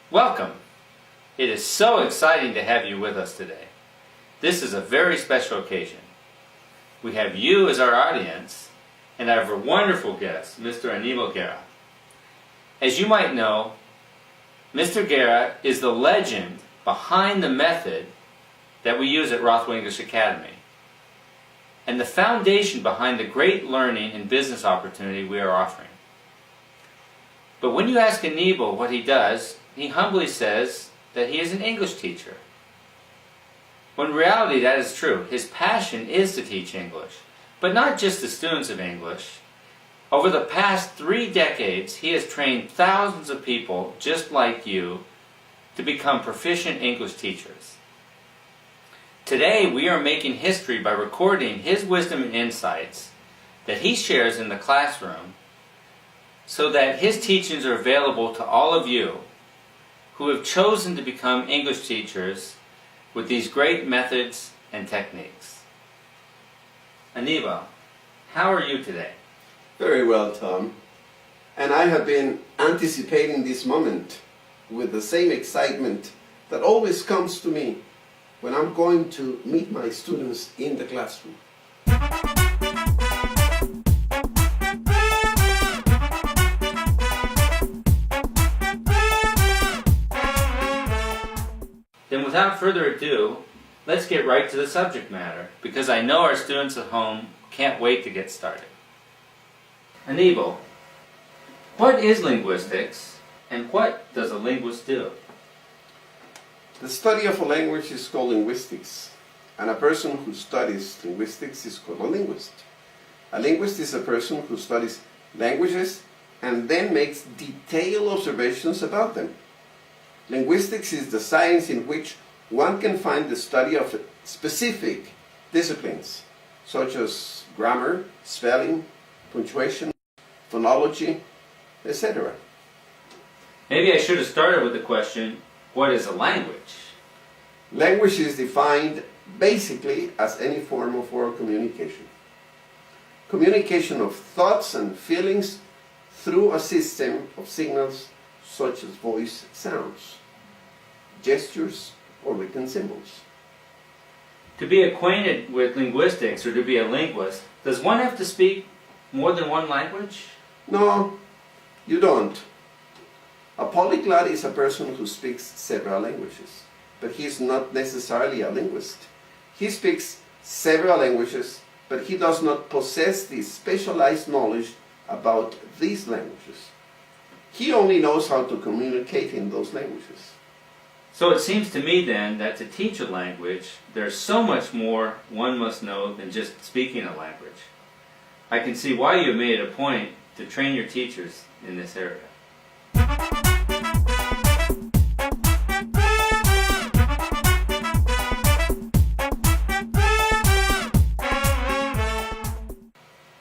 Welcome! It is so exciting to have you with us today. This is a very special occasion. We have you as our audience, and I have a wonderful guest, Mr. Aníbal Guerra. As you might know, Mr. Guerra is the legend behind the method that we use at Rothwell English Academy, and the foundation behind the great learning and business opportunity we are offering. But when you ask Aníbal what he does, he humbly says that he is an English teacher. When in reality that is true. His passion is to teach English, but not just the students of English. Over the past 3 decades, he has trained thousands of people just like you to become proficient English teachers. Today we are making history by recording his wisdom and insights that he shares in the classroom so that his teachings are available to all of you who have chosen to become English teachers with these great methods and techniques. Aníbal, how are you today? Very well, Tom. And I have been anticipating this moment with the same excitement that always comes to me when I'm going to meet my students in the classroom. Then without further ado, let's get right to the subject matter, because I know our students at home can't wait to get started. Aníbal, what is linguistics, and what does a linguist do? The study of a language is called linguistics, and a person who studies linguistics is called a linguist. A linguist is a person who studies languages and then makes detailed observations about them. Linguistics is the science in which one can find the study of specific disciplines, such as grammar, spelling, punctuation, phonology, etc. Maybe I should have started with the question, what is a language? Language is defined basically as any form of oral communication. Communication of thoughts and feelings through a system of signals such as voice sounds, gestures, or written symbols. To be acquainted with linguistics, or to be a linguist, does one have to speak more than one language? No, you don't. A polyglot is a person who speaks several languages, but he is not necessarily a linguist. He speaks several languages, but he does not possess the specialized knowledge about these languages. He only knows how to communicate in those languages. So it seems to me then that to teach a language, there's so much more one must know than just speaking a language. I can see why you made it a point to train your teachers in this area.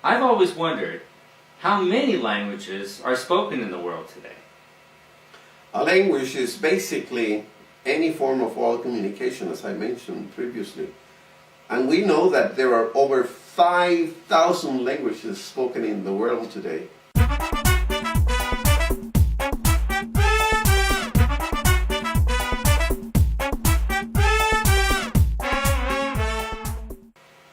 I've always wondered how many languages are spoken in the world today. A language is basically any form of oral communication, as I mentioned previously. And we know that there are over 5,000 languages spoken in the world today.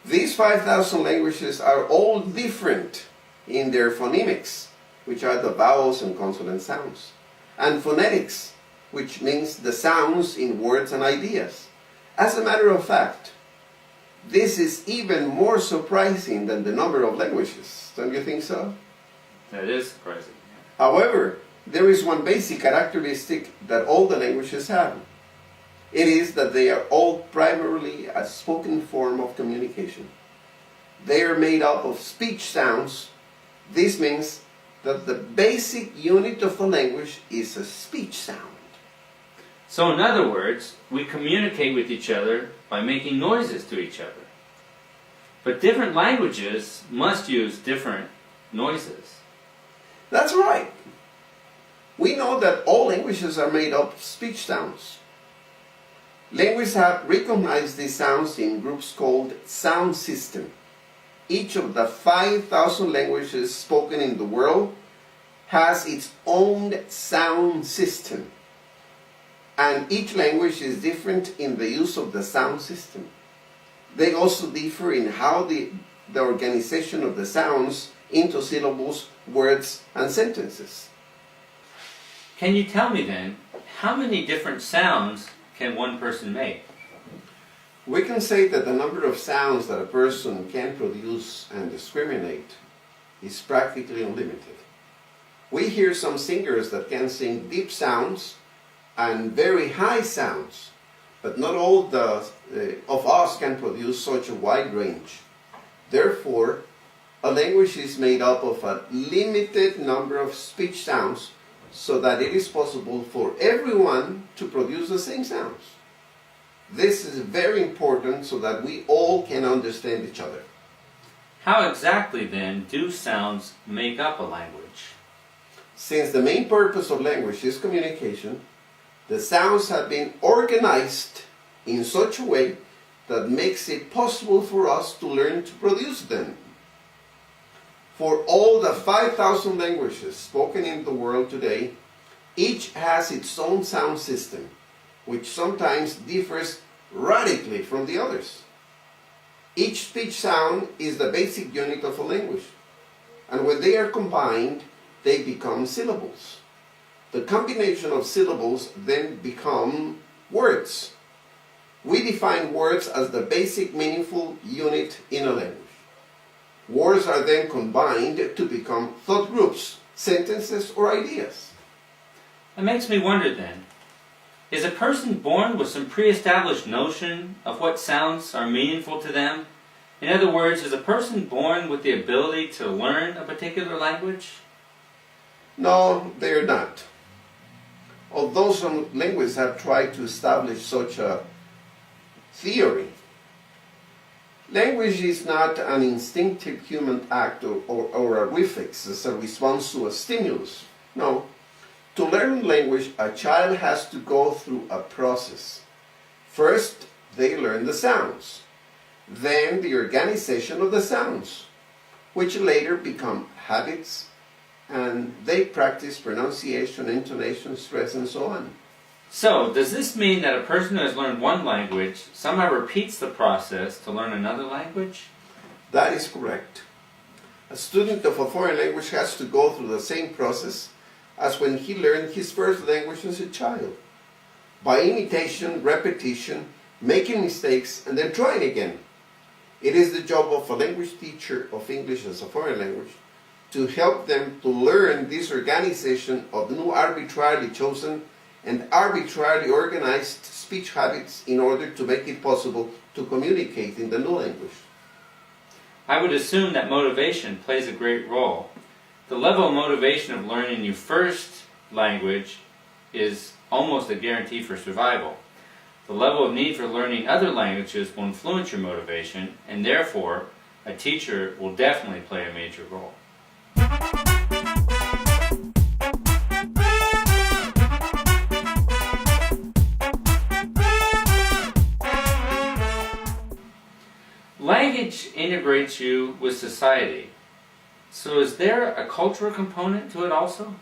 These 5,000 languages are all different in their phonemics, which are the vowels and consonant sounds, and phonetics, which means the sounds in words and ideas. As a matter of fact, this is even more surprising than the number of languages. Don't you think so? That is surprising. However, there is one basic characteristic that all the languages have. It is that they are all primarily a spoken form of communication. They are made up of speech sounds. This means that the basic unit of a language is a speech sound. So in other words, we communicate with each other by making noises to each other. But different languages must use different noises. That's right. We know that all languages are made up of speech sounds. Linguists have recognized these sounds in groups called sound system. Each of the 5,000 languages spoken in the world has its own sound system. And each language is different in the use of the sound system. They also differ in how the organization of the sounds into syllables, words, and sentences. Can you tell me then, how many different sounds can one person make? We can say that the number of sounds that a person can produce and discriminate is practically unlimited. We hear some singers that can sing deep sounds and very high sounds, but not all of us can produce such a wide range. Therefore, a language is made up of a limited number of speech sounds so that it is possible for everyone to produce the same sounds. This is very important so that we all can understand each other. How exactly then do sounds make up a language? Since the main purpose of language is communication, the sounds have been organized in such a way that makes it possible for us to learn to produce them. For all the 5,000 languages spoken in the world today, each has its own sound system, which sometimes differs radically from the others. Each speech sound is the basic unit of a language, and when they are combined, they become syllables. The combination of syllables then become words. We define words as the basic meaningful unit in a language. Words are then combined to become thought groups, sentences, or ideas. It makes me wonder then, is a person born with some pre-established notion of what sounds are meaningful to them? In other words, is a person born with the ability to learn a particular language? No, they are not. Although some linguists have tried to establish such a theory, language is not an instinctive human act or a reflex as a response to a stimulus. No. To learn language, a child has to go through a process. First, they learn the sounds. Then the organization of the sounds, which later become habits, and they practice pronunciation, intonation, stress, and so on. So, does this mean that a person who has learned one language somehow repeats the process to learn another language? That is correct. A student of a foreign language has to go through the same process as when he learned his first language as a child. By imitation, repetition, making mistakes, and then trying again. It is the job of a language teacher of English as a foreign language to help them to learn this organization of new arbitrarily chosen and arbitrarily organized speech habits in order to make it possible to communicate in the new language. I would assume that motivation plays a great role. The level of motivation of learning your first language is almost a guarantee for survival. The level of need for learning other languages will influence your motivation, and therefore, a teacher will definitely play a major role. Language integrates you with society. So is there a cultural component to it also?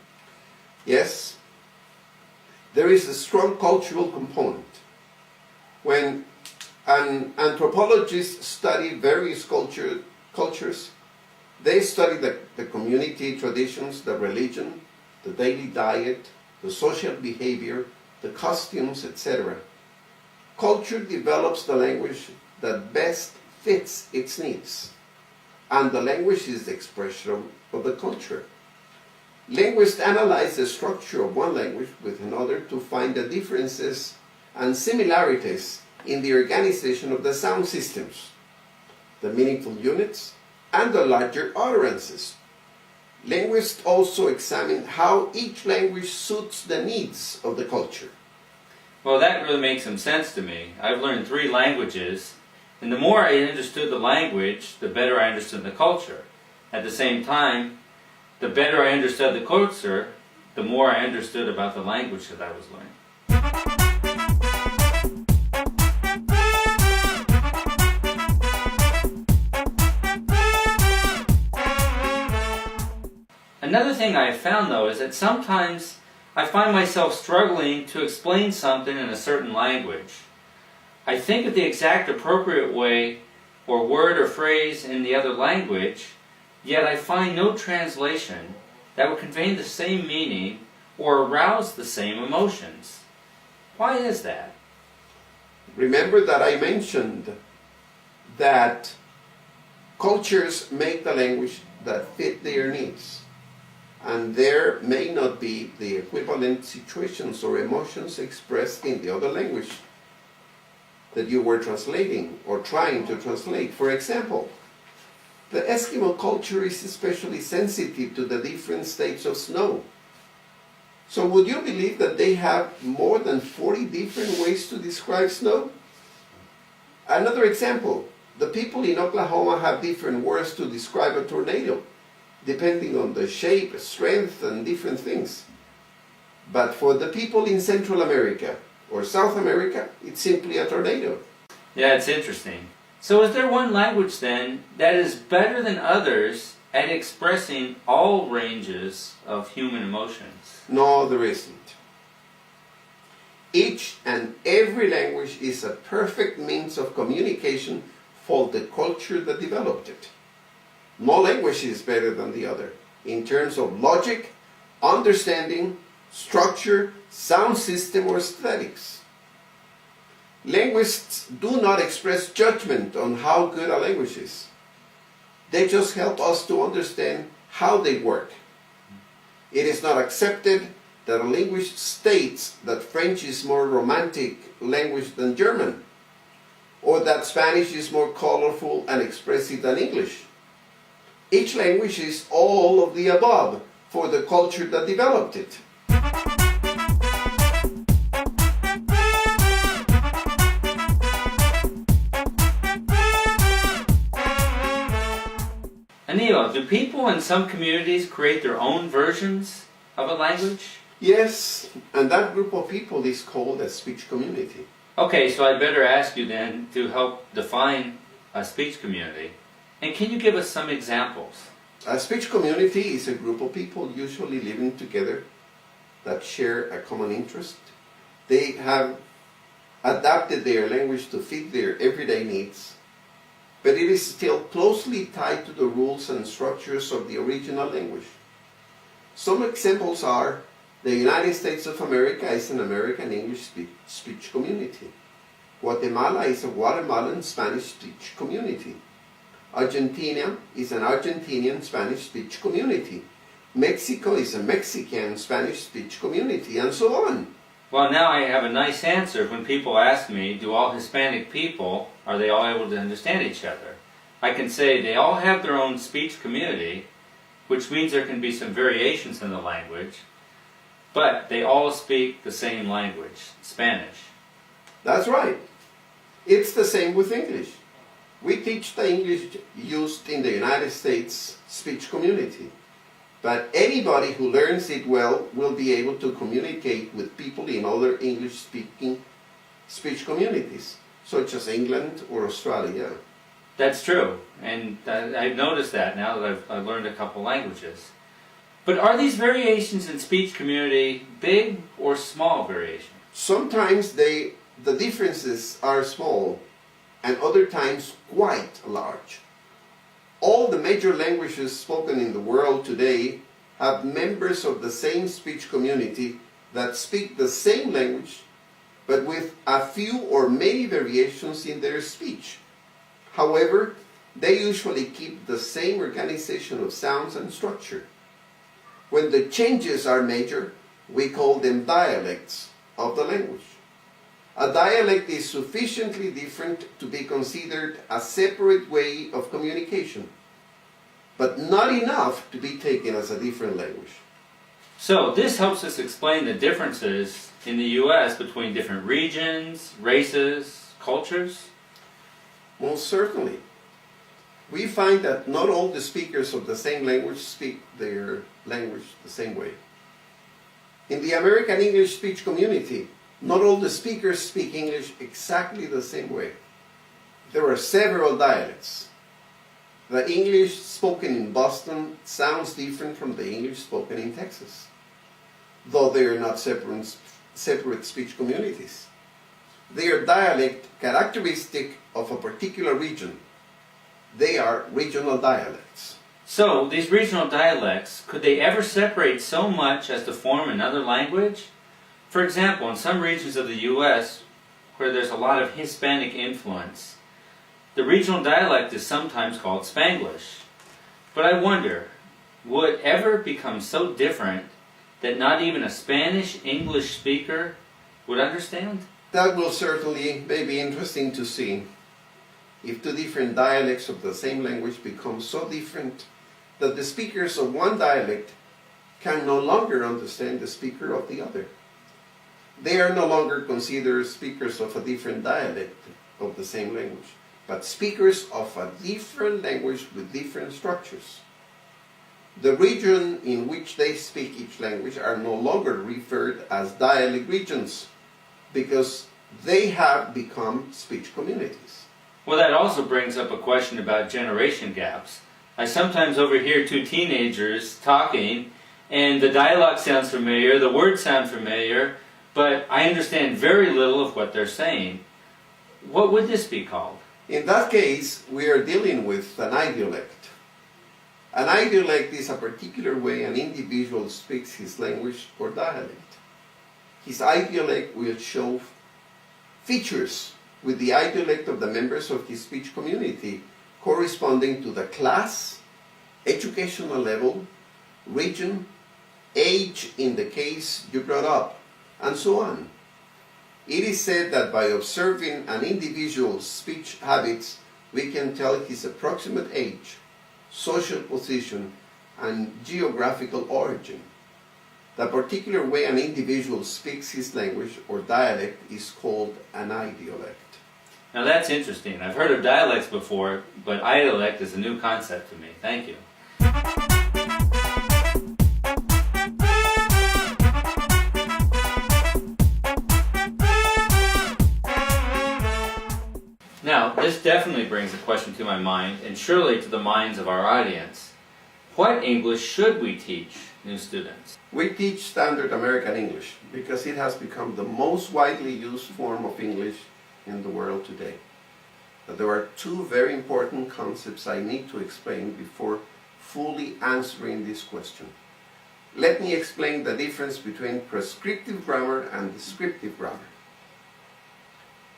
Yes, there is a strong cultural component. When an anthropologist studies various cultures, they study the community traditions, the religion, the daily diet, the social behavior, the costumes, etc. Culture develops the language that best fits its needs, and the language is the expression of the culture. Linguists analyze the structure of one language with another to find the differences and similarities in the organization of the sound systems, the meaningful units, and the larger utterances. Linguists also examine how each language suits the needs of the culture. Well, that really makes some sense to me. I've learned 3 languages, and the more I understood the language, the better I understood the culture. At the same time, the better I understood the culture, the more I understood about the language that I was learning. Another thing I have found, though, is that sometimes I find myself struggling to explain something in a certain language. I think of the exact appropriate way or word or phrase in the other language, yet I find no translation that would convey the same meaning or arouse the same emotions. Why is that? Remember that I mentioned that cultures make the language that fit their needs. And there may not be the equivalent situations or emotions expressed in the other language that you were translating or trying to translate. For example, the Eskimo culture is especially sensitive to the different states of snow. So would you believe that they have more than 40 different ways to describe snow? Another example, the people in Oklahoma have different words to describe a tornado, depending on the shape, strength, and different things. But for the people in Central America or South America, it's simply a tornado. Yeah, it's interesting. So is there one language then that is better than others at expressing all ranges of human emotions? No, there isn't. Each and every language is a perfect means of communication for the culture that developed it. No language is better than the other in terms of logic, understanding, structure, sound system, or aesthetics. Linguists do not express judgment on how good a language is. They just help us to understand how they work. It is not accepted that a linguist states that French is more romantic language than German, or that Spanish is more colorful and expressive than English. Each language is all of the above for the culture that developed it. Anil, do people in some communities create their own versions of a language? Yes, and that group of people is called a speech community. Okay, so I better ask you then to help define a speech community. And can you give us some examples? A speech community is a group of people usually living together that share a common interest. They have adapted their language to fit their everyday needs, but it is still closely tied to the rules and structures of the original language. Some examples are the United States of America is an American English speech community. Guatemala is a Guatemalan Spanish speech community. Argentina is an Argentinian Spanish speech community. Mexico is a Mexican Spanish speech community, and so on. Well, now I have a nice answer when people ask me, do all Hispanic people, are they all able to understand each other? I can say they all have their own speech community, which means there can be some variations in the language, but they all speak the same language, Spanish. That's right. It's the same with English. We teach the English used in the United States speech community, but anybody who learns it well will be able to communicate with people in other English-speaking speech communities, such as England or Australia. That's true, and I've noticed that now that I've learned a couple languages. But are these variations in speech community big or small variations? Sometimes the differences are small, and other times quite large. All the major languages spoken in the world today have members of the same speech community that speak the same language, but with a few or many variations in their speech. However, they usually keep the same organization of sounds and structure. When the changes are major, we call them dialects of the language. A dialect is sufficiently different to be considered a separate way of communication, but not enough to be taken as a different language. So this helps us explain the differences in the U.S. between different regions, races, cultures? Most certainly. We find that not all the speakers of the same language speak their language the same way. In the American English speech community, not all the speakers speak English exactly the same way. There are several dialects. The English spoken in Boston sounds different from the English spoken in Texas. though they are not separate speech communities. They are dialect characteristic of a particular region. They are regional dialects. So, these regional dialects, could they ever separate so much as to form another language? For example, in some regions of the U.S. where there's a lot of Hispanic influence, the regional dialect is sometimes called Spanglish. But I wonder, would it ever become so different that not even a Spanish English speaker would understand? That will certainly be interesting to see. If two different dialects of the same language become so different that the speakers of one dialect can no longer understand the speaker of the other. They are no longer considered speakers of a different dialect of the same language, but speakers of a different language with different structures. The region in which they speak each language are no longer referred as dialect regions because they have become speech communities. Well, that also brings up a question about generation gaps. I sometimes overhear two teenagers talking, and the dialogue sounds familiar, the words sound familiar, but I understand very little of what they're saying. What would this be called? In that case, we are dealing with an idiolect. An idiolect is a particular way an individual speaks his language or dialect. His idiolect will show features with the idiolect of the members of his speech community corresponding to the class, educational level, region, age in the case you brought up, and so on. It is said that by observing an individual's speech habits, we can tell his approximate age, social position, and geographical origin. The particular way an individual speaks his language or dialect is called an idiolect. Now that's interesting. I've heard of dialects before, but idiolect is a new concept to me. Thank you. Now, this definitely brings a question to my mind, and surely to the minds of our audience. What English should we teach new students? We teach Standard American English because it has become the most widely used form of English in the world today. But there are two very important concepts I need to explain before fully answering this question. Let me explain the difference between prescriptive grammar and descriptive grammar.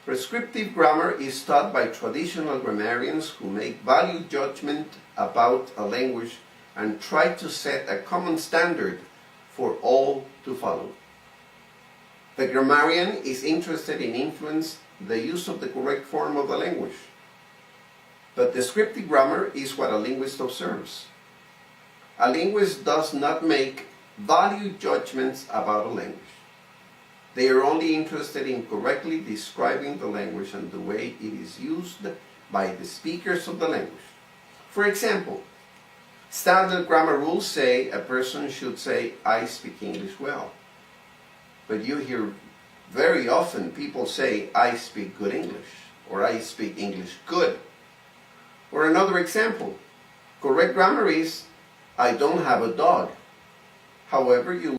Prescriptive grammar is taught by traditional grammarians who make value judgment about a language and try to set a common standard for all to follow. The grammarian is interested in influence the use of the correct form of the language. But descriptive grammar is what a linguist observes. A linguist does not make value judgments about a language. They are only interested in correctly describing the language and the way it is used by the speakers of the language. For example, standard grammar rules say a person should say, "I speak English well." But you hear very often people say, "I speak good English," or "I speak English good." Or another example, correct grammar is, "I don't have a dog." However, you